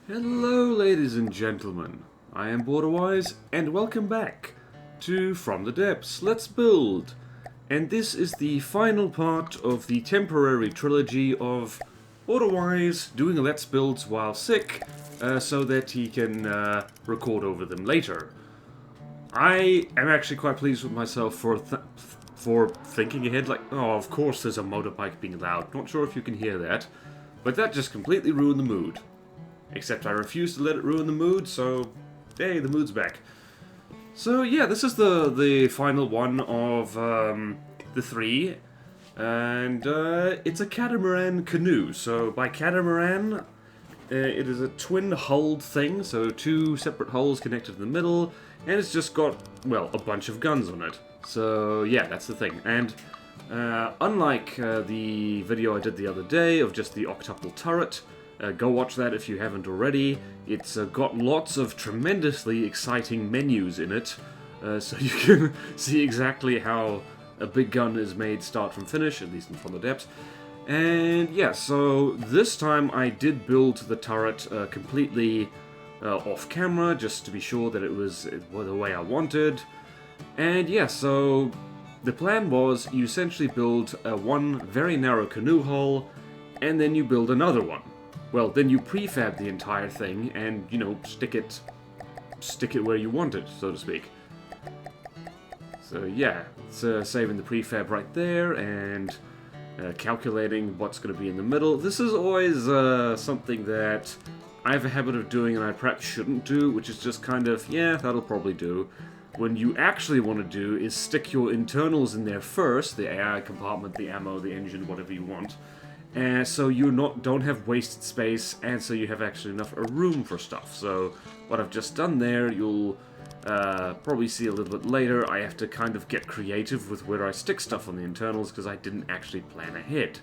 Hello, ladies and gentlemen. I am BorderWise, and welcome back to From the Depths. Let's build. And this is the final part of the temporary trilogy of BorderWise doing Let's Builds while sick, so that he can record over them later. I am actually quite pleased with myself for thinking ahead. Like, oh, of course there's a motorbike being loud. Not sure if you can hear that, but that just completely ruined the mood. Except I refuse to let it ruin the mood, so hey, the mood's back. So yeah, this is the final one of the three, and it's a Catamaran canoe. So by Catamaran, it is a twin-hulled thing, so two separate hulls connected in the middle, and it's just got, well, a bunch of guns on it. So yeah, that's the thing. And unlike the video I did the other day of just the octuple turret, go watch that if you haven't already. It's got lots of tremendously exciting menus in it, so you can see exactly how a big gun is made start from finish, at least in From the Depths. And yeah, so this time I did build the turret completely off camera, just to be sure that it was the way I wanted. And yeah, so the plan was you essentially build one very narrow canoe hull, and then you build another one. Well, then you prefab the entire thing and, you know, stick it where you want it, so to speak. So yeah, it's saving the prefab right there and calculating what's going to be in the middle. This is always something that I have a habit of doing and I perhaps shouldn't do, which is just kind of, yeah, that'll probably do. When you actually want to do is stick your internals in there first, the AI compartment, the ammo, the engine, whatever you want. And so you don't have wasted space, and so you have actually enough room for stuff. So what I've just done there, you'll probably see a little bit later, I have to kind of get creative with where I stick stuff on the internals, because I didn't actually plan ahead.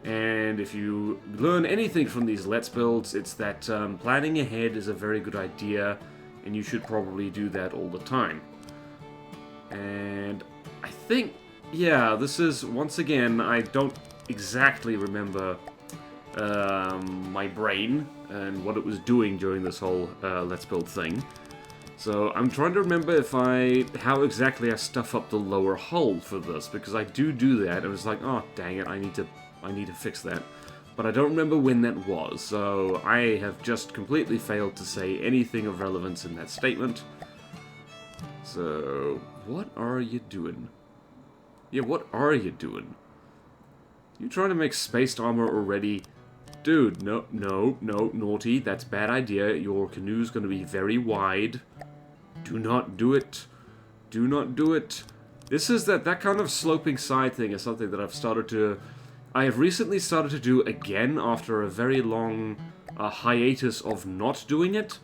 And if you learn anything from these Let's Builds, it's that planning ahead is a very good idea, and you should probably do that all the time. And I think, yeah, this is, once again, I don't exactly remember my brain and what it was doing during this whole Let's Build thing. So I'm trying to remember how exactly I stuff up the lower hull for this, because I do that. I was like, oh dang it, I need to fix that. But I don't remember when that was, so I have just completely failed to say anything of relevance in that statement. So what are you doing? Yeah, what are you doing? You trying to make spaced armor already? Dude, no, naughty, that's a bad idea. Your canoe's going to be very wide. Do not do it. Do not do it. This is that kind of sloping side thing is something that I have recently started to do again after a very long hiatus of not doing it.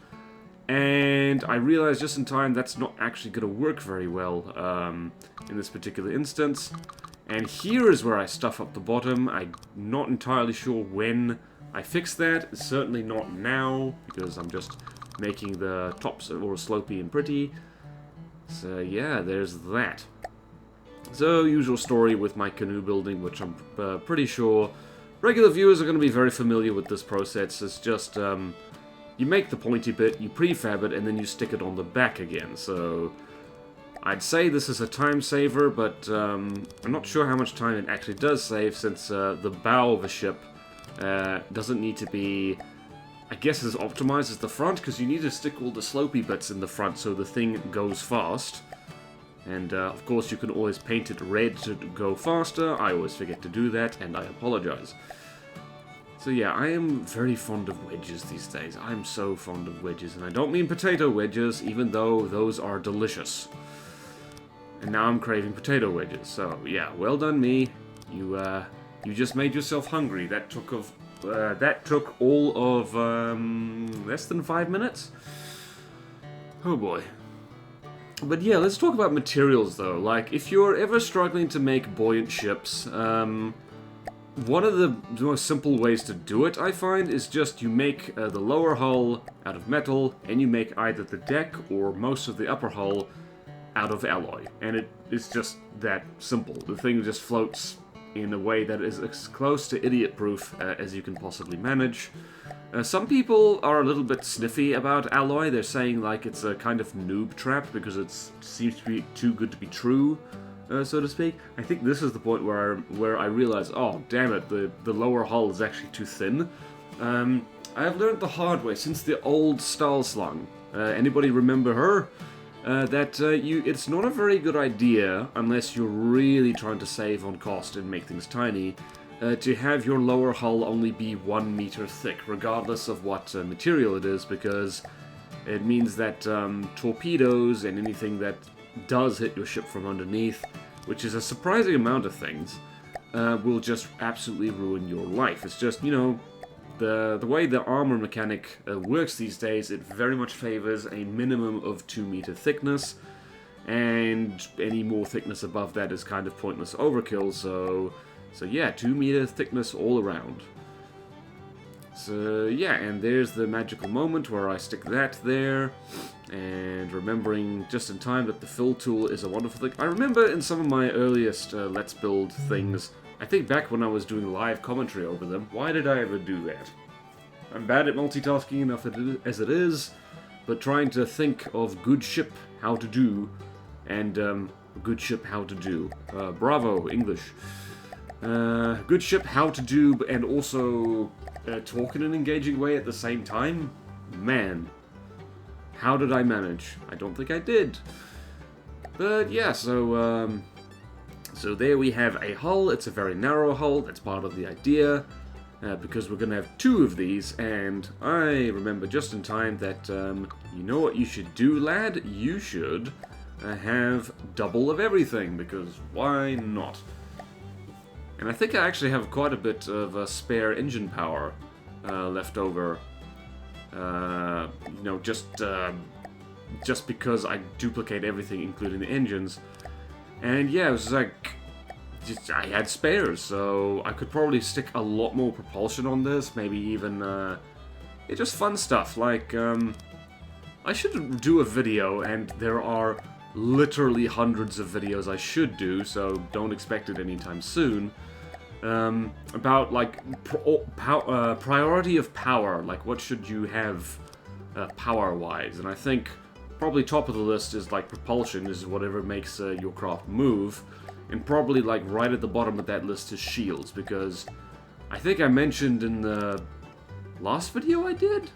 And I realized just in time that's not actually going to work very well in this particular instance. And here is where I stuff up the bottom. I'm not entirely sure when I fix that. It's certainly not now, because I'm just making the tops all slopey and pretty. So yeah, there's that. So, usual story with my canoe building, which I'm pretty sure regular viewers are going to be very familiar with this process. It's just, you make the pointy bit, you prefab it, and then you stick it on the back again. So I'd say this is a time saver, but I'm not sure how much time it actually does save, since the bow of a ship doesn't need to be, I guess, as optimized as the front, because you need to stick all the slopey bits in the front so the thing goes fast. And of course you can always paint it red to go faster. I always forget to do that, and I apologize. So yeah, I am very fond of wedges these days. I'm so fond of wedges, and I don't mean potato wedges, even though those are delicious. And now I'm craving potato wedges. So yeah, well done me. You just made yourself hungry. That took all of less than 5 minutes. Oh boy. But yeah, let's talk about materials though. Like, if you're ever struggling to make buoyant ships, one of the most simple ways to do it, I find, is just you make the lower hull out of metal, and you make either the deck or most of the upper hull out of alloy. And it is just that simple. The thing just floats in a way that is as close to idiot-proof as you can possibly manage. Some people are a little bit sniffy about Alloy. They're saying like it's a kind of noob trap because it seems to be too good to be true, so to speak. I think this is the point where I realize, oh damn it, the lower hull is actually too thin. I have learned the hard way since the old Stahlslang. Anybody remember her? It's not a very good idea unless you're really trying to save on cost and make things tiny. To have your lower hull only be 1 meter thick, regardless of what material it is, because it means that torpedoes and anything that does hit your ship from underneath, which is a surprising amount of things, will just absolutely ruin your life. It's just, you know, the way the armor mechanic works these days, it very much favors a minimum of 2 meter thickness, and any more thickness above that is kind of pointless overkill, so yeah, 2 meter thickness all around. So yeah, and there's the magical moment where I stick that there, and remembering just in time that the fill tool is a wonderful thing. I remember in some of my earliest Let's Build things, I think back when I was doing live commentary over them, why did I ever do that? I'm bad at multitasking enough as it is, but trying to think of good ship how to do, and good ship how to do. Bravo, English. Good ship how to do, and also talk in an engaging way at the same time? Man, how did I manage? I don't think I did. But yeah, so there we have a hull. It's a very narrow hull. That's part of the idea, because we're going to have 2 of these, and I remember just in time that, you know what you should do, lad? You should have double of everything, because why not? And I think I actually have quite a bit of spare engine power left over, you know, just because I duplicate everything, including the engines. And yeah, it was like, I had spares, so I could probably stick a lot more propulsion on this, maybe even, just fun stuff, like, I should do a video, and there are literally hundreds of videos I should do, so don't expect it anytime soon, about, like, priority of power, like, what should you have, power-wise, and I think probably top of the list is, like, propulsion, is whatever makes your craft move, and probably, like, right at the bottom of that list is shields, because I think I mentioned in the last video I did?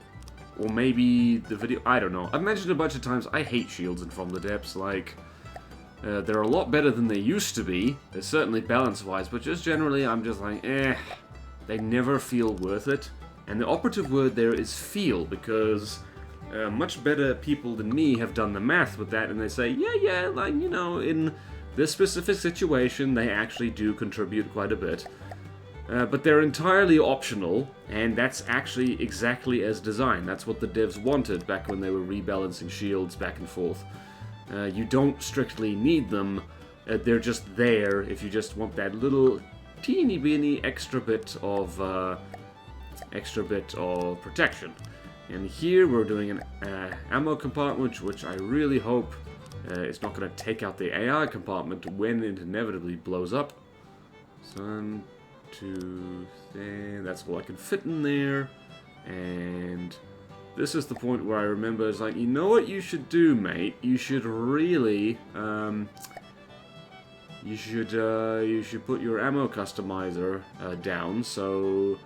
Or maybe the video, I don't know. I've mentioned a bunch of times, I hate shields in From the Depths, like, they're a lot better than they used to be, certainly balance-wise, but just generally I'm just like, they never feel worth it. And the operative word there is feel, because much better people than me have done the math with that, and they say, yeah, like, you know, in this specific situation, they actually do contribute quite a bit. But they're entirely optional, and that's actually exactly as designed. That's what the devs wanted back when they were rebalancing shields back and forth. You don't strictly need them, they're just there if you just want that little teeny weeny extra bit of protection. And here we're doing an ammo compartment, which I really hope is not going to take out the AI compartment when it inevitably blows up. 1, 2, 3, that's all I can fit in there. And this is the point where I remember, it's like, you know what you should do, mate? You should really, you should put your ammo customizer down, so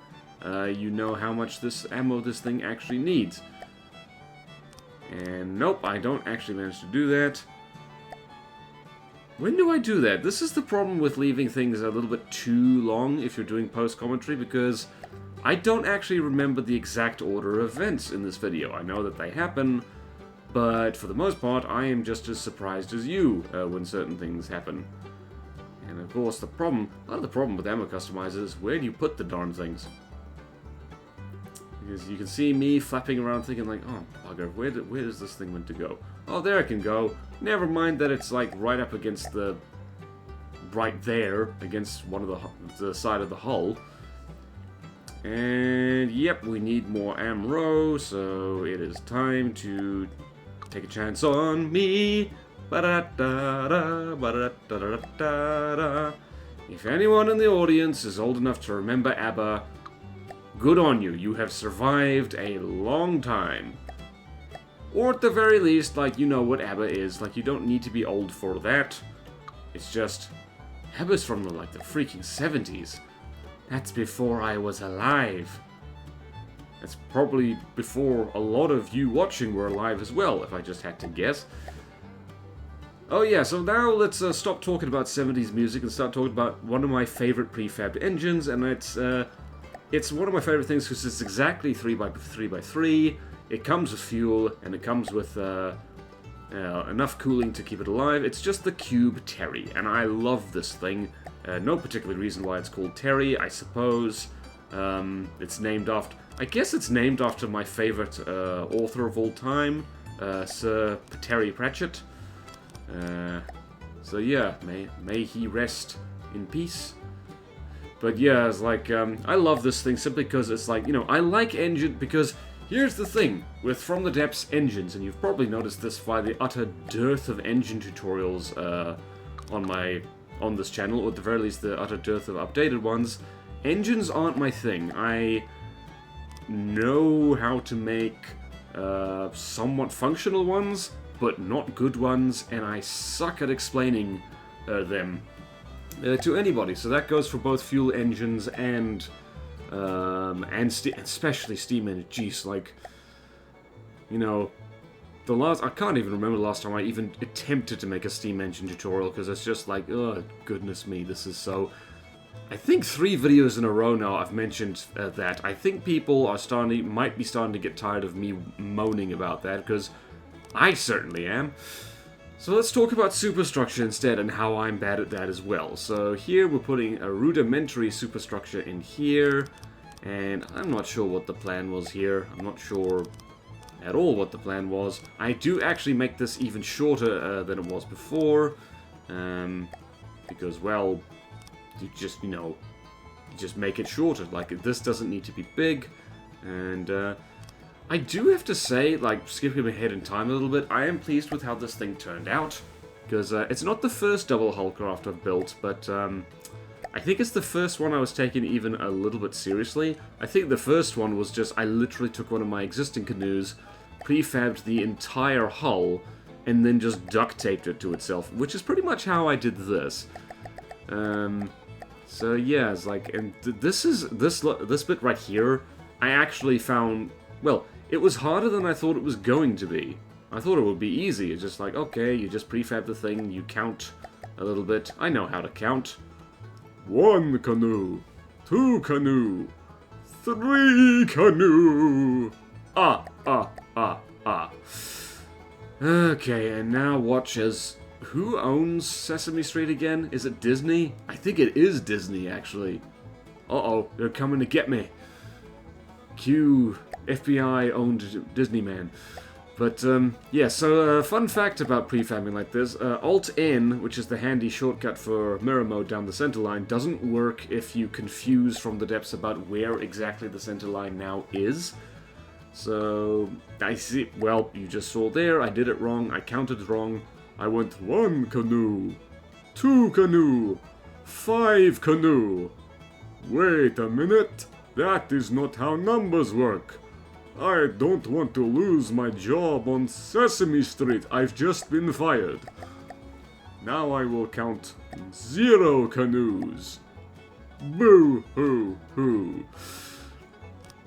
you know how much this ammo this thing actually needs. And nope, I don't actually manage to do that. When do I do that? This is the problem with leaving things a little bit too long if you're doing post-commentary, because I don't actually remember the exact order of events in this video. I know that they happen, but for the most part, I am just as surprised as you when certain things happen. And of course, part of the problem with ammo customizers is where do you put the darn things? Because you can see me flapping around thinking like, oh, bugger, where does this thing want to go? Oh, there it can go. Never mind that it's like right up against right there, against one of the side of the hull. And yep, we need more ammo, so it is time to take a chance on me. Ba-da-da-da, ba-da-da-da-da-da. If anyone in the audience is old enough to remember ABBA, good on you. You have survived a long time. Or at the very least, like, you know what ABBA is. Like, you don't need to be old for that. It's just, ABBA's from the freaking 70s. That's before I was alive. That's probably before a lot of you watching were alive as well, if I just had to guess. Oh yeah, so now let's stop talking about 70s music and start talking about one of my favorite prefabbed engines, and it's one of my favorite things because it's exactly 3x3x3, it comes with fuel, and it comes with enough cooling to keep it alive. It's just the Cube Terry, and I love this thing. No particular reason why it's called Terry, I suppose. It's named after... I guess it's named after my favorite author of all time, Sir Terry Pratchett. So yeah, may he rest in peace. But yeah, it's like, I love this thing simply because it's like, you know, I like engine because here's the thing with From the Depths engines, and you've probably noticed this by the utter dearth of engine tutorials on this channel, or at the very least the utter dearth of updated ones. Engines aren't my thing. I know how to make somewhat functional ones, but not good ones, and I suck at explaining them to anybody. So that goes for both fuel engines and especially steam engines. Jeez, like, you know, I can't even remember the last time I even attempted to make a steam engine tutorial, because it's just like, oh, goodness me, this is so... I think 3 videos in a row now I've mentioned that. I think people are might be starting to get tired of me moaning about that, because I certainly am. So let's talk about superstructure instead, and how I'm bad at that as well. So here we're putting a rudimentary superstructure in here, and I'm not sure what the plan was here. I'm not sure at all what the plan was. I do actually make this even shorter than it was before, because, well, you just, you know, just make it shorter. Like, this doesn't need to be big, and I do have to say, like, skipping ahead in time a little bit, I am pleased with how this thing turned out, because it's not the first double hullcraft I've built, but I think it's the first one I was taking even a little bit seriously. I think the first one was just, I literally took one of my existing canoes, prefabbed the entire hull, and then just duct taped it to itself, which is pretty much how I did this. So yeah, it's like, and this bit right here, I actually found, well, it was harder than I thought it was going to be. I thought it would be easy. It's just like, okay, you just prefab the thing, you count a little bit. I know how to count. 1 canoe, 2 canoe, 3 canoe. Okay, and now watch as... Who owns Sesame Street again? Is it Disney? I think it is Disney, actually. Uh-oh, they're coming to get me. Cue FBI-owned Disney man. But, yeah, so, fun fact about prefabbing like this. Alt-N, which is the handy shortcut for mirror mode down the center line, doesn't work if you confuse From the Depths about where exactly the center line now is. So, I see, well, you just saw there, I did it wrong, I counted wrong. I went 1 canoe, 2 canoe, 5 canoe. Wait a minute, that is not how numbers work. I don't want to lose my job on Sesame Street. I've just been fired. Now I will count 0 canoes. Boo-hoo-hoo.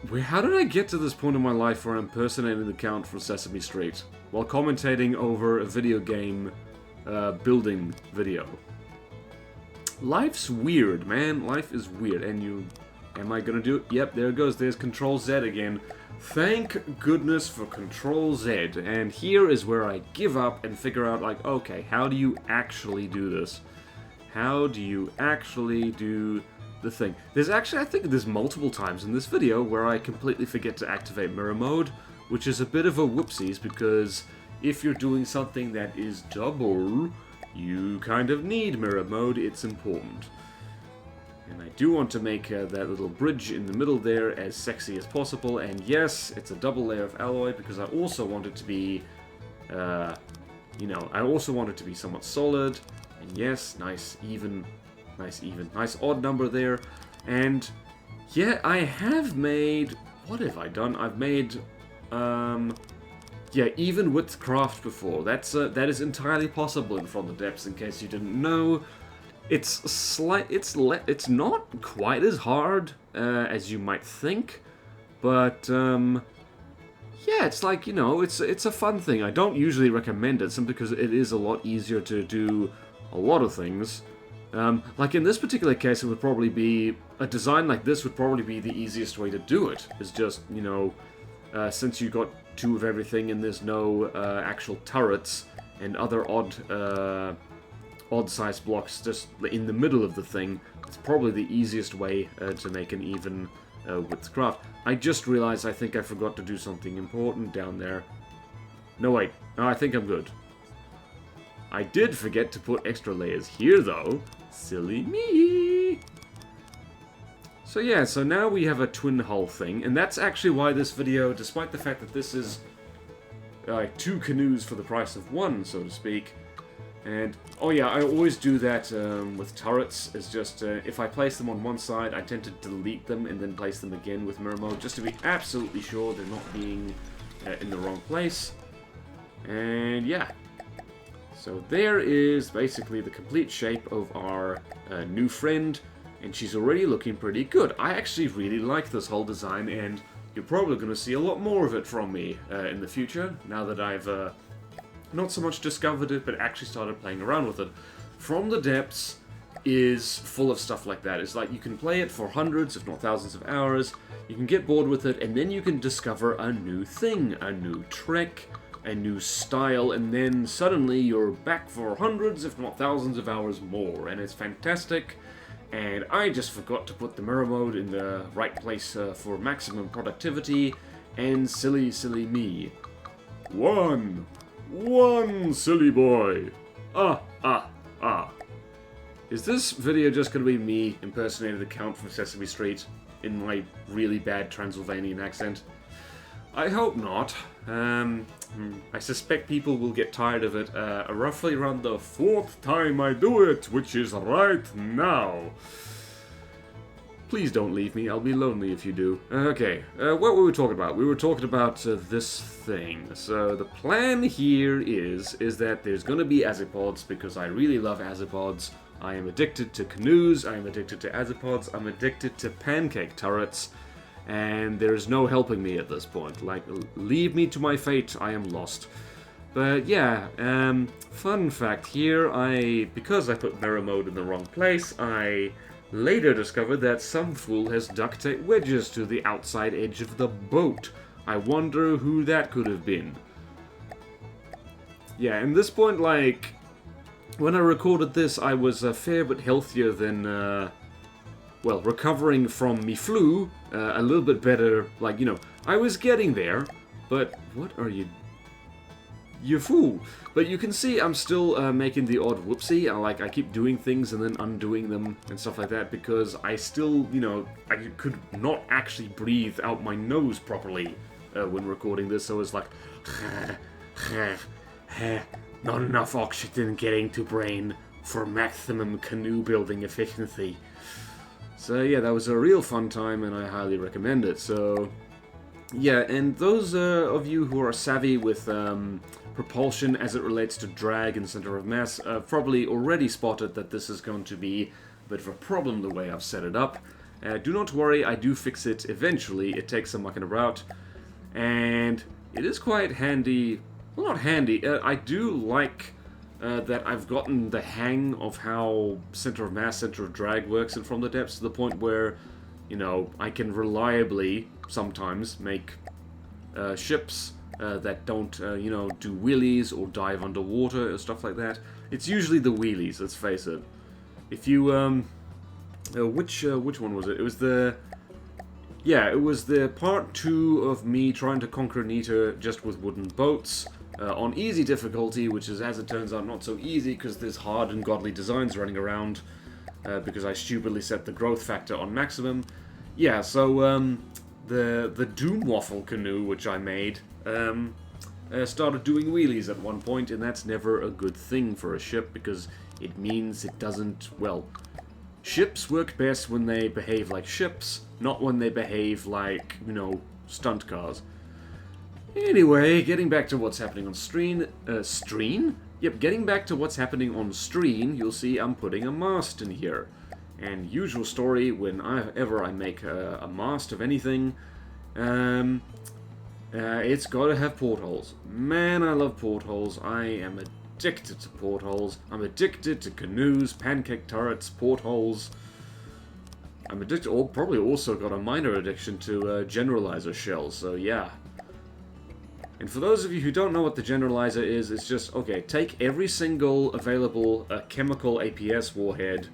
Wait, how did I get to this point in my life where I'm impersonating the Count from Sesame Street while commentating over a video game building video? Life's weird, man. Life is weird. And am I gonna do it? Yep, there it goes. There's Control Z again. Thank goodness for Control Z. And here is where I give up and figure out, like, okay, how do you actually do this? How do you actually do the thing? There's actually, I think there's multiple times in this video where I completely forget to activate mirror mode, which is a bit of a whoopsies, because if you're doing something that is double, you kind of need mirror mode. It's important. And I do want to make that little bridge in the middle there as sexy as possible, and yes, it's a double layer of alloy, because I also want it to be, you know, I also want it to be somewhat solid, and yes, nice odd number there, and Yeah, I have made... What have I done? I've made... Yeah, even width craft before. That is entirely possible in From the Depths, in case you didn't know. It's not quite as hard as you might think, but yeah, it's like, you know, it's a fun thing. I don't usually recommend it simply because it is a lot easier to do a lot of things. Like in this particular case, it would probably be a design like this would probably be the easiest way to do it. Is just, you know, since you got 2 of everything and there's no actual turrets and other odd-sized blocks just in the middle of the thing, it's probably the easiest way to make an even width craft. I just realized I think I forgot to do something important down there. No, wait. No, I think I'm good. I did forget to put extra layers here, though. Silly me! So yeah, so now we have a twin hull thing, and that's actually why this video, despite the fact that this is 2 canoes for the price of 1, so to speak, and, oh yeah, I always do that with turrets. It's just, if I place them on one side, I tend to delete them and then place them again with mirror mode, just to be absolutely sure they're not being in the wrong place. And yeah. So there is basically the complete shape of our new friend, and she's already looking pretty good. I actually really like this whole design, and you're probably going to see a lot more of it from me in the future, now that I've not so much discovered it, but actually started playing around with it. From the Depths is full of stuff like that. It's like you can play it for hundreds, if not thousands of hours, you can get bored with it, and then you can discover a new thing, a new trick, a new style, and then suddenly you're back for hundreds, if not thousands of hours more, and it's fantastic. And I just forgot to put the mirror mode in the right place for maximum productivity, and silly me. One silly boy. Is this video just going to be me impersonating the Count from Sesame Street in my really bad Transylvanian accent? I hope not. I suspect people will get tired of it roughly around the 4th time I do it, which is right now. Please don't leave me, I'll be lonely if you do. Okay, what were we talking about? We were talking about this thing. So the plan here is that there's going to be azipods, because I really love azipods. I am addicted to canoes, I am addicted to azipods, I'm addicted to pancake turrets, and there's no helping me at this point. Like, leave me to my fate, I am lost. But yeah, fun fact here, because I put mirror mode in the wrong place, I later discovered that some fool has duct tape wedges to the outside edge of the boat. I wonder who that could have been. Yeah, and this point, like, when I recorded this, I was a fair bit healthier than, well, recovering from me flu, a little bit better, like, you know, I was getting there, but what are you... You fool! But you can see I'm still making the odd whoopsie. I keep doing things and then undoing them and stuff like that, because I still, you know, I could not actually breathe out my nose properly when recording this, so it's like... Not enough oxygen getting to brain for maximum canoe building efficiency. So yeah, that was a real fun time and I highly recommend it. So yeah, and those of you who are savvy with propulsion as it relates to drag and center of mass probably already spotted that this is going to be a bit of a problem the way I've set it up. Do not worry, I do fix it eventually. It takes some mucking about, and it is quite handy. Well, not handy. I do like that I've gotten the hang of how center of mass, center of drag works and From the Depths, to the point where, you know, I can reliably sometimes make ships that don't, you know, do wheelies or dive underwater or stuff like that. It's usually the wheelies, let's face it. If you, which one was it? It was the... Yeah, it was the part 2 of me trying to conquer Nita just with wooden boats on easy difficulty, which is, as it turns out, not so easy because there's hard and godly designs running around because I stupidly set the growth factor on maximum. Yeah, so the Doom Waffle canoe, which I made, started doing wheelies at one point, and that's never a good thing for a ship because it means it doesn't, well, Ships work best when they behave like ships, not when they behave like, you know, stunt cars. Anyway, getting back to what's happening on screen? Yep, getting back to what's happening on screen, you'll see I'm putting a mast in here. And usual story, whenever I make a mast of anything, it's gotta have portholes. Man, I love portholes. I am addicted to portholes. I'm addicted to canoes, pancake turrets, portholes. I'm addicted, or probably also got a minor addiction to generalizer shells, so yeah. And for those of you who don't know what the generalizer is, it's just, okay, take every single available chemical APS warhead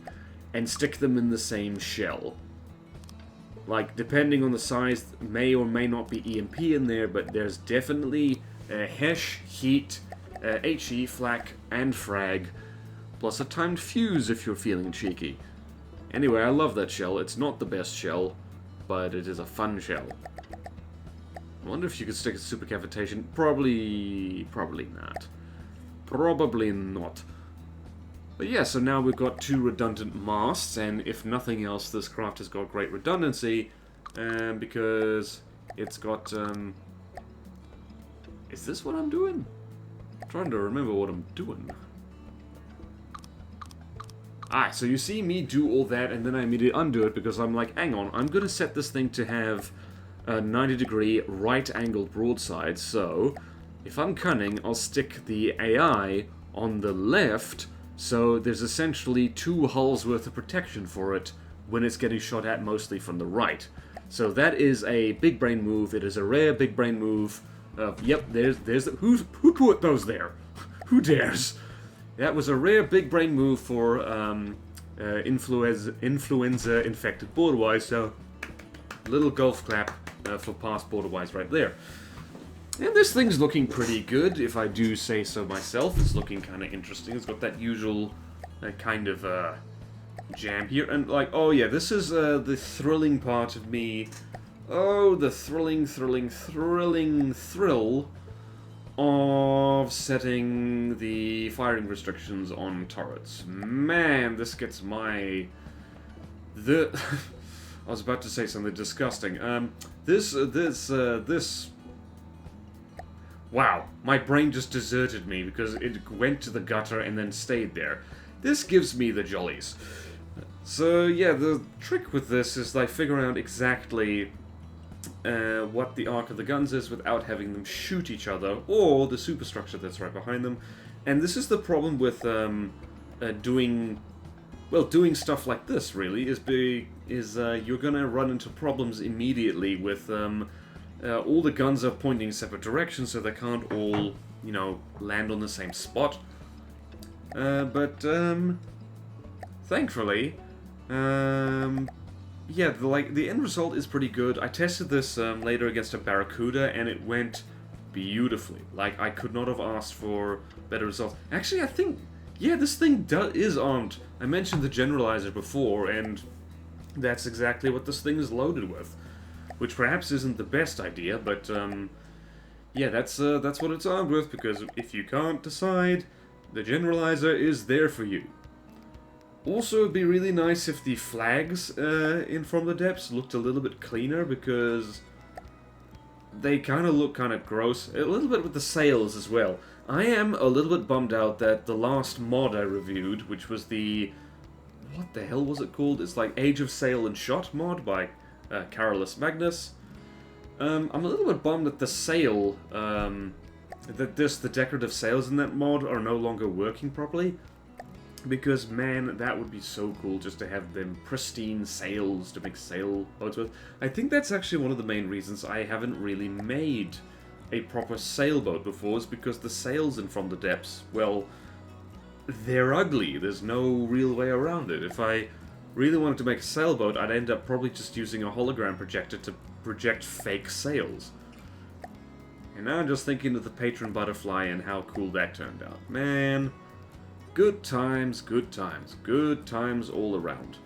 and stick them in the same shell. Like, depending on the size, may or may not be EMP in there, but there's definitely HESH, heat, HE, flak, and frag, plus a timed fuse if you're feeling cheeky. Anyway, I love that shell. It's not the best shell, but it is a fun shell. I wonder if you could stick a supercavitation. Probably not. Probably not. But yeah, so now we've got 2 redundant masts, and if nothing else, this craft has got great redundancy, because it's got, is this what I'm doing? I'm trying to remember what I'm doing. Ah, so you see me do all that, and then I immediately undo it, because I'm like, hang on, I'm gonna set this thing to have a 90-degree right-angled broadside, so if I'm cunning, I'll stick the AI on the left, so there's essentially 2 hulls worth of protection for it when it's getting shot at mostly from the right. So that is a big brain move. It is a rare big brain move. Yep, there's the, who put those there? Who dares? That was a rare big brain move for influenza infected BorderWise. So little golf clap for past BorderWise right there. And this thing's looking pretty good, if I do say so myself. It's looking kind of interesting. It's got that usual kind of jam here. And like, oh yeah, this is the thrilling part of me. Oh, the thrilling thrill of setting the firing restrictions on turrets. Man, this gets my... I was about to say something disgusting. Wow, my brain just deserted me because it went to the gutter and then stayed there. This gives me the jollies. So yeah, the trick with this is like figuring out exactly what the arc of the guns is without having them shoot each other, or the superstructure that's right behind them. And this is the problem with doing stuff like this, really, is you're gonna run into problems immediately with all the guns are pointing in separate directions, so they can't all, you know, land on the same spot. But thankfully, yeah, the end result is pretty good. I tested this later against a Barracuda, and it went beautifully. Like, I could not have asked for better results. Actually, I think, yeah, this thing is armed. I mentioned the generalizer before, and that's exactly what this thing is loaded with. Which perhaps isn't the best idea, but yeah, that's what it's armed with, because if you can't decide, the generalizer is there for you. Also, it'd be really nice if the flags in From the Depths looked a little bit cleaner, because they kind of look kind of gross. A little bit with the sails as well. I am a little bit bummed out that the last mod I reviewed, which was the... what the hell was it called? It's like Age of Sail and Shot mod by Carolus Magnus. I'm a little bit bummed that the sail, the decorative sails in that mod are no longer working properly. Because, man, that would be so cool just to have them pristine sails to make sailboats with. I think that's actually one of the main reasons I haven't really made a proper sailboat before, is because the sails in From the Depths, well, they're ugly. There's no real way around it. If I really wanted to make a sailboat, I'd end up probably just using a hologram projector to project fake sails. And now I'm just thinking of the Patron Butterfly and how cool that turned out. Man... good times, good times. Good times all around.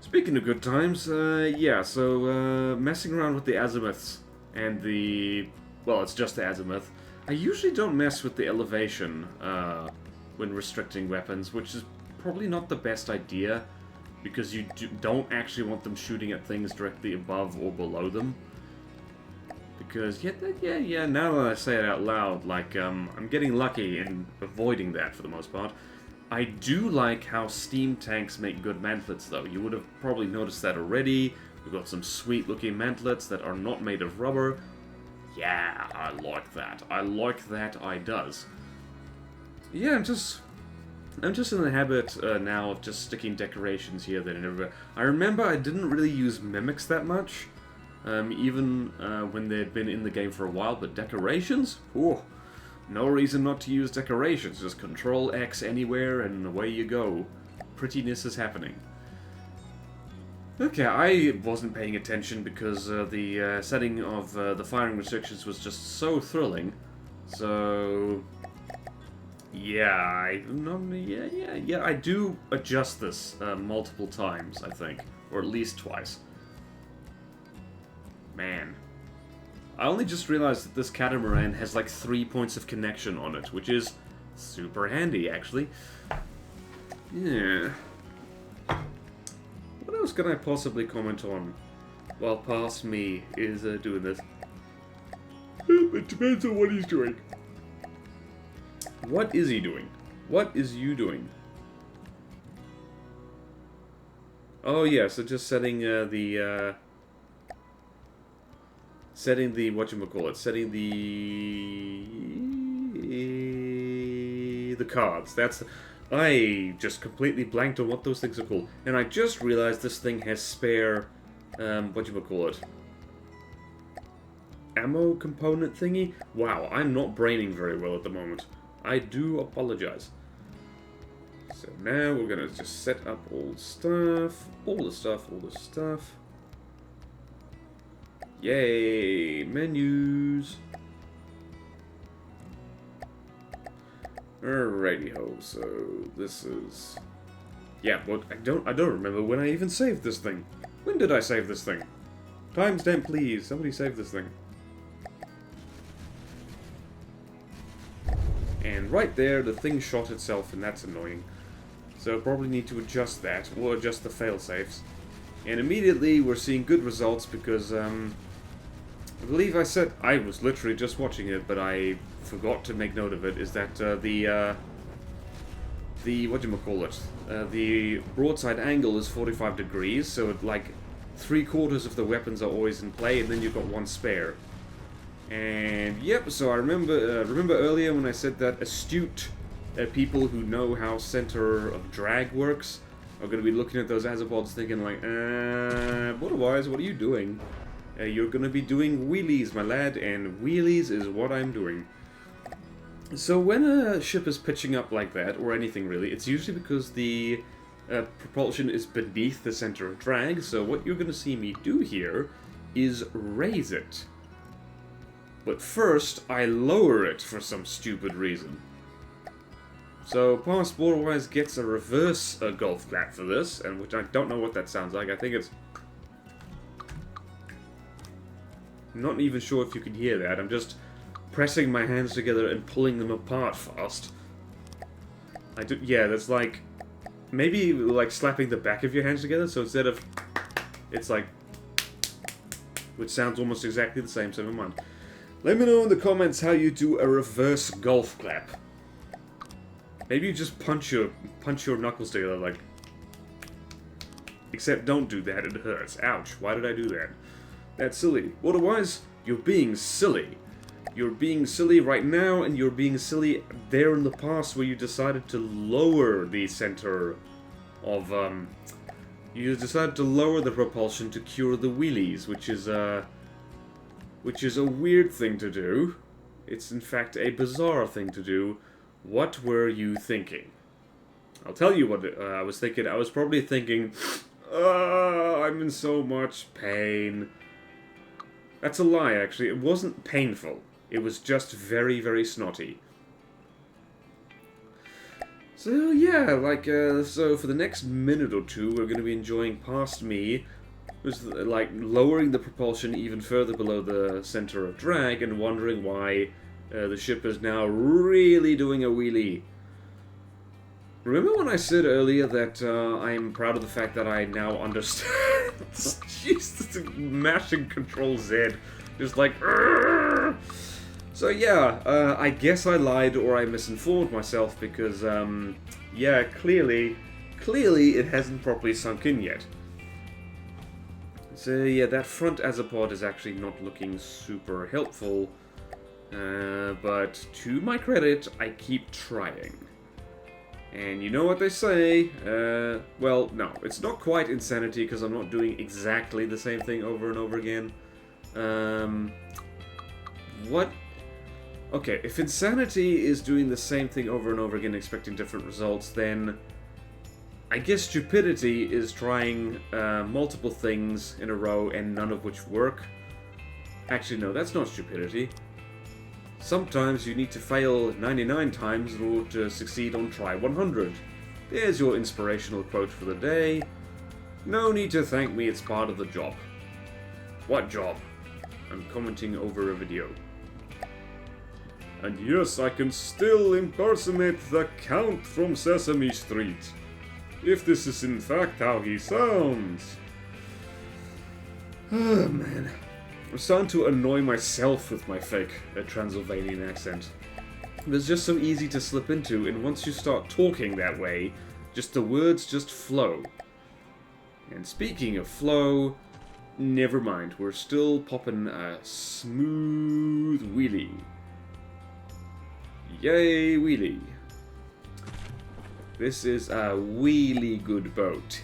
Speaking of good times, yeah, so messing around with the azimuths and the... well, it's just the azimuth. I usually don't mess with the elevation when restricting weapons, which is probably not the best idea. because you don't actually want them shooting at things directly above or below them. Because, yeah, now that I say it out loud, like, I'm getting lucky in avoiding that for the most part. I do like how steam tanks make good mantlets, though. You would have probably noticed that already. We've got some sweet-looking mantlets that are not made of rubber. Yeah, I like that. I like that, I does. Yeah, I'm just in the habit now of just sticking decorations here, there, and everywhere. I remember I didn't really use mimics that much. Even when they'd been in the game for a while, but decorations? Ooh, no reason not to use decorations. Just Control X anywhere and away you go. Prettiness is happening. Okay, I wasn't paying attention because the setting of the firing restrictions was just so thrilling. So, yeah, I do adjust this multiple times, I think, or at least twice. Man. I only just realized that this Catamaran has like 3 points of connection on it, which is super handy, actually. Yeah. What else can I possibly comment on while past me is doing this? It depends on what he's doing. What is he doing? What is you doing? Oh yeah, so just setting the whatchamacallit, setting the cards. That's I just completely blanked on what those things are called. And I just realized this thing has spare whatchamacallit, ammo component thingy. Wow, I'm not braining very well at the moment. I do apologize. So now we're gonna just set up all the stuff. Yay, menus. Alrighty ho, so this is... Yeah, but I don't remember when I even saved this thing. When did I save this thing? Timestamp, please. Somebody save this thing. And right there, the thing shot itself, and that's annoying. So probably need to adjust that, or adjust the failsafes. And immediately we're seeing good results because, I believe I said, I was literally just watching it, but I forgot to make note of it, is that the broadside angle is 45 degrees, so it, like 3/4 of the weapons are always in play, and then you've got one spare. And yep, so I remember earlier when I said that astute people who know how center of drag works are going to be looking at those azipods thinking like, BorderWise, what are you doing? You're going to be doing wheelies, my lad, and wheelies is what I'm doing. So when a ship is pitching up like that, or anything really, it's usually because the propulsion is beneath the center of drag, so what you're going to see me do here is raise it. But first, I lower it for some stupid reason. So, past BorderWise gets a reverse golf clap for this, and which I don't know what that sounds like. I think it's... I'm not even sure if you can hear that. I'm just pressing my hands together and pulling them apart fast. Yeah, that's like... Maybe like slapping the back of your hands together, so instead of... It's like... Which sounds almost exactly the same, so never mind. Let me know in the comments how you do a reverse golf clap. Maybe you just punch your knuckles together, like... Except don't do that, it hurts. Ouch, why did I do that? That's silly. Otherwise, you're being silly. You're being silly right now, and you're being silly there in the past where you decided to lower the center of, You decided to lower the propulsion to cure the wheelies, which is a weird thing to do. It's in fact a bizarre thing to do. What were you thinking? I'll tell you what I was thinking. I was probably thinking, I'm in so much pain. That's a lie, actually. It wasn't painful. It was just very, very snotty. So, yeah, like, so for the next minute or two, we're going to be enjoying past me, just, like, lowering the propulsion even further below the center of drag and wondering why the ship is now really doing a wheelie. Remember when I said earlier that I'm proud of the fact that I now understand? Jeez, mashing Control Z. Just like... Urgh! So yeah, I guess I lied or I misinformed myself because, yeah, clearly it hasn't properly sunk in yet. So yeah, that front azipod is actually not looking super helpful, but to my credit, I keep trying. And you know what they say, well, no, it's not quite insanity because I'm not doing exactly the same thing over and over again. What? Okay, if insanity is doing the same thing over and over again expecting different results, then I guess stupidity is trying multiple things in a row and none of which work. Actually, no, that's not stupidity. Sometimes you need to fail 99 times in order to succeed on try 100. There's your inspirational quote for the day. No need to thank me, it's part of the job. What job? I'm commenting over a video. And yes, I can still impersonate the Count from Sesame Street. If this is in fact how he sounds. Oh man. I'm starting to annoy myself with my fake Transylvanian accent. It's just so easy to slip into, and once you start talking that way, just the words just flow. And speaking of flow, never mind, we're still popping a smooth wheelie. Yay, wheelie. This is a wheelie good boat.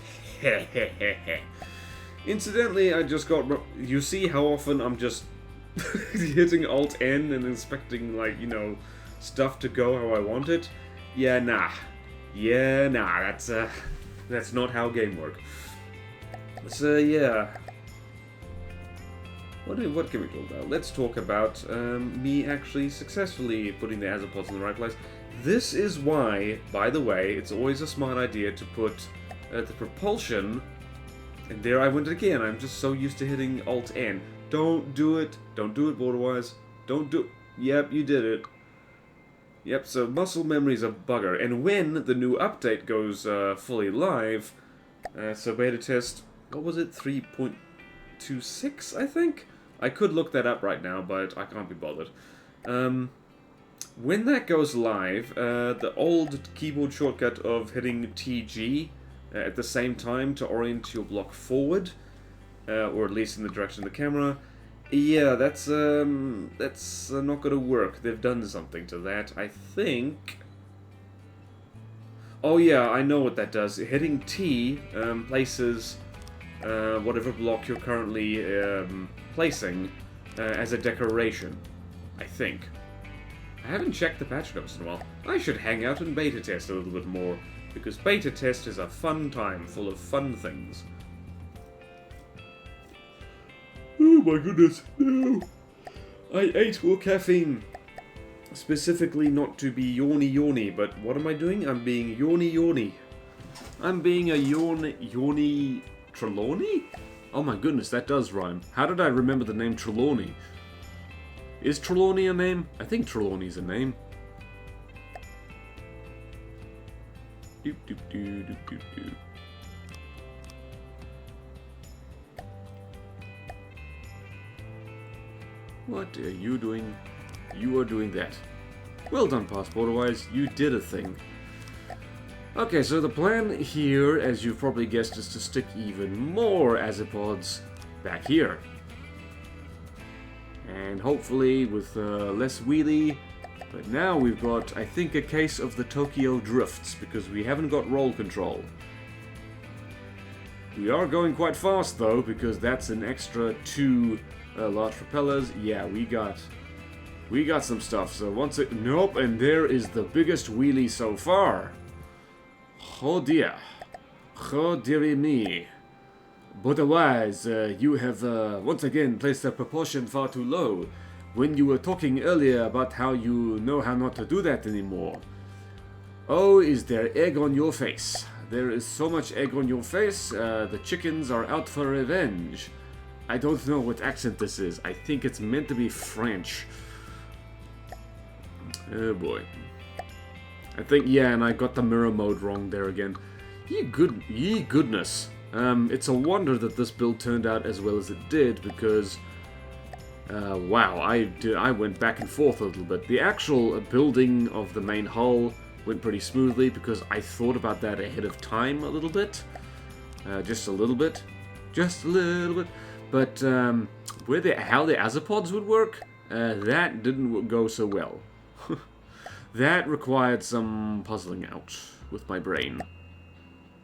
Incidentally, I just got... You see how often I'm just hitting Alt-N and expecting, like, you know, stuff to go how I want it? Yeah, nah. Yeah, nah, that's not how game work. So, yeah. What can we talk about? Let's talk about me actually successfully putting the azipods in the right place. This is why, by the way, it's always a smart idea to put the propulsion... And there I went again. I'm just so used to hitting Alt-N. Don't do it. Don't do it, BorderWise. Don't do... Yep, you did it. Yep, so muscle memory's a bugger. And when the new update goes fully live, so beta test, what was it? 3.26, I think? I could look that up right now, but I can't be bothered. When that goes live, the old keyboard shortcut of hitting TG at the same time to orient your block forward, or at least in the direction of the camera, yeah, that's not gonna work. They've done something to that, I think. Oh yeah, I know what that does. Hitting T places whatever block you're currently placing as a decoration, I think. I haven't checked the patch notes in a while. I should hang out and beta test a little bit more, because beta test is a fun time full of fun things. Oh my goodness, no! I ate more caffeine. Specifically not to be yawny, but what am I doing? I'm being yawny. I'm being a yawny Trelawney? Oh my goodness, that does rhyme. How did I remember the name Trelawney? Is Trelawney a name? I think Trelawney's a name. Doop, doop, doop, doop, doop, doop. What are you doing? You are doing that. Well done, BorderWise. You did a thing. Okay, so the plan here, as you've probably guessed, is to stick even more azipods back here. And hopefully with less wheelie. But now we've got, I think, a case of the Tokyo drifts, because we haven't got roll control. We are going quite fast, though, because that's an extra 2 large propellers. Yeah, we got some stuff. So once it... Nope, and there is the biggest wheelie so far. Oh dear. Oh dearie me. BorderWise, you have once again placed the propulsion far too low. When you were talking earlier about how you know how not to do that anymore. Oh, is there egg on your face? There is so much egg on your face, the chickens are out for revenge. I don't know what accent this is. I think it's meant to be French. Oh boy. I think, yeah, and I got the mirror mode wrong there again. Ye goodness. It's a wonder that this build turned out as well as it did, because... wow, I went back and forth a little bit. The actual building of the main hull went pretty smoothly, because I thought about that ahead of time a little bit. Just a little bit. Just a little bit. But how the azipods would work, that didn't go so well. That required some puzzling out with my brain.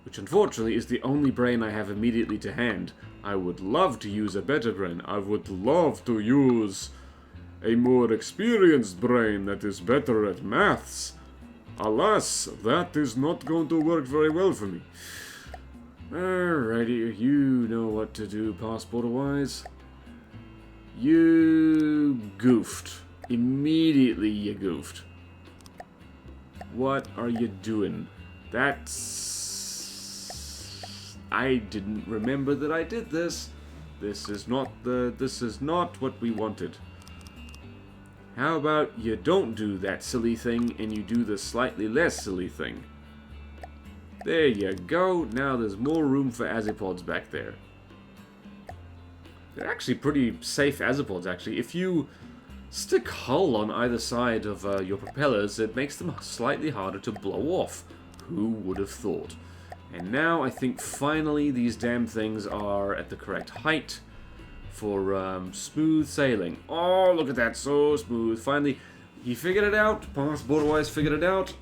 Which unfortunately is the only brain I have immediately to hand. I would love to use a better brain. I would love to use a more experienced brain that is better at maths. Alas, that is not going to work very well for me. Alrighty, you know what to do, past BorderWise. You goofed. Immediately you goofed. What are you doing? I didn't remember that I did this. This is not what we wanted. How about you don't do that silly thing and you do the slightly less silly thing? There you go. Now there's more room for azipods back there. They're actually pretty safe azipods, actually. If you stick hull on either side of your propellers, it makes them slightly harder to blow off. Who would have thought? And now I think finally these damn things are at the correct height for smooth sailing. Oh, look at that, so smooth. Finally, he figured it out. Past BorderWise figured it out.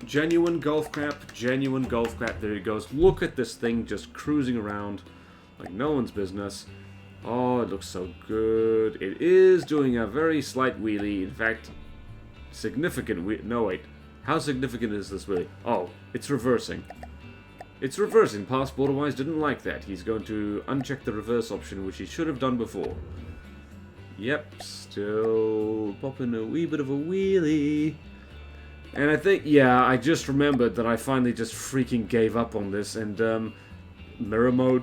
Genuine golf clap, genuine golf clap. There he goes. Look at this thing just cruising around like no one's business. Oh, it looks so good. It is doing a very slight wheelie. In fact, significant no, wait. How significant is this wheelie? Oh, it's reversing. It's reversing. Past BorderWise didn't like that. He's going to uncheck the reverse option, which he should have done before. Yep, still popping a wee bit of a wheelie. And I think, yeah, I just remembered that I finally just freaking gave up on this, and mirror mode,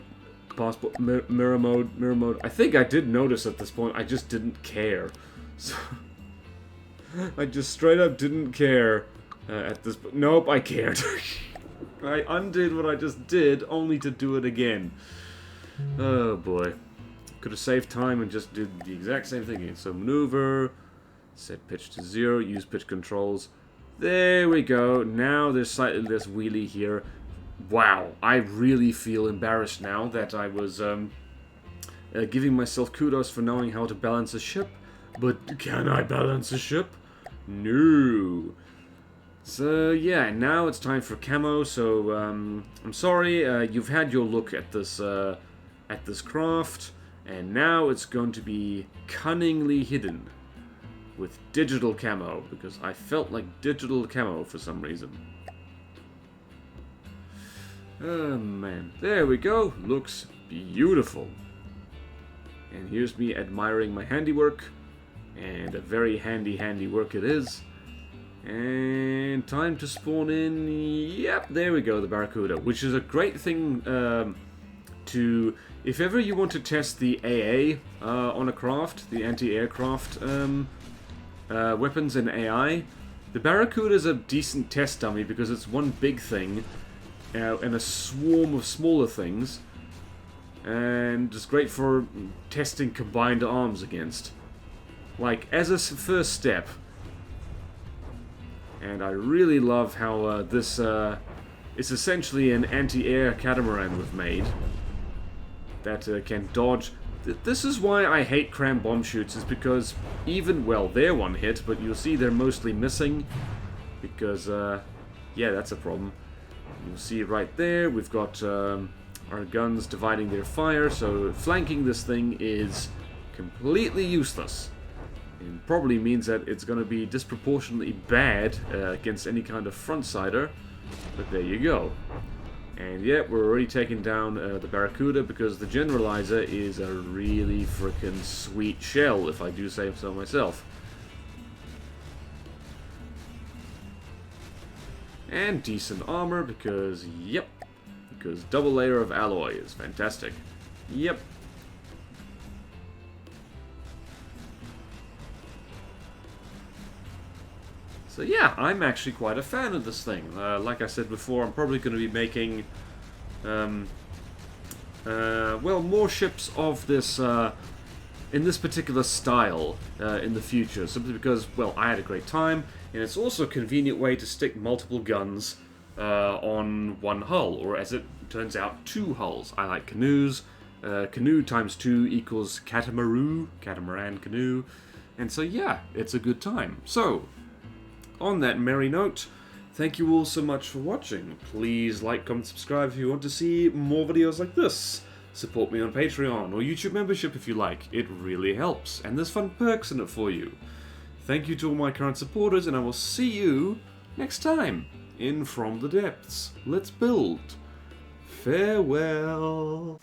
passport, mirror mode. I think I did notice at this point, I just didn't care. So, I just straight up didn't care at this point. Nope, I cared. I undid what I just did, only to do it again. Oh boy. Could have saved time and just did the exact same thing again. So maneuver, set pitch to 0, use pitch controls. There we go. Now there's slightly less wheelie here. Wow, I really feel embarrassed now that I was giving myself kudos for knowing how to balance a ship. But can I balance a ship? No. So yeah, now it's time for Camo. So I'm sorry, you've had your look at this craft, and now it's going to be cunningly hidden with digital camo, because I felt like digital camo for some reason. Oh man, there we go. Looks beautiful. And here's me admiring my handiwork, and a very handy work it is. And time to spawn in. Yep, there we go, the Barracuda, which is a great thing to, if ever you want to test the AA on a craft, the anti-aircraft weapons and AI. The Barracuda is a decent test dummy because it's one big thing and a swarm of smaller things, and it's great for testing combined arms against, like as a first step. And I really love how this is essentially an anti-air catamaran we've made that can dodge. This is why I hate cram bomb shoots, is because even, well, they're one hit, but you'll see they're mostly missing, because, yeah, that's a problem. You'll see right there, we've got our guns dividing their fire, so flanking this thing is completely useless. And probably means that it's going to be disproportionately bad against any kind of front-sider, but there you go. And yeah, we're already taking down the Barracuda, because the Generalizer is a really frickin' sweet shell, if I do say so myself. And decent armor, because, yep, because double layer of alloy is fantastic. Yep. So yeah, I'm actually quite a fan of this thing. Like I said before, I'm probably going to be making, well, more ships of this, in this particular style in the future. Simply because, well, I had a great time, and it's also a convenient way to stick multiple guns on one hull, or as it turns out, 2 hulls. I like canoes. Canoe times 2 equals catamaran canoe. And so yeah, it's a good time. So, on that merry note, thank you all so much for watching. Please like, comment, subscribe if you want to see more videos like this. Support me on Patreon or YouTube membership if you like. It really helps, and there's fun perks in it for you. Thank you to all my current supporters, and I will see you next time in From the Depths. Let's build. Farewell.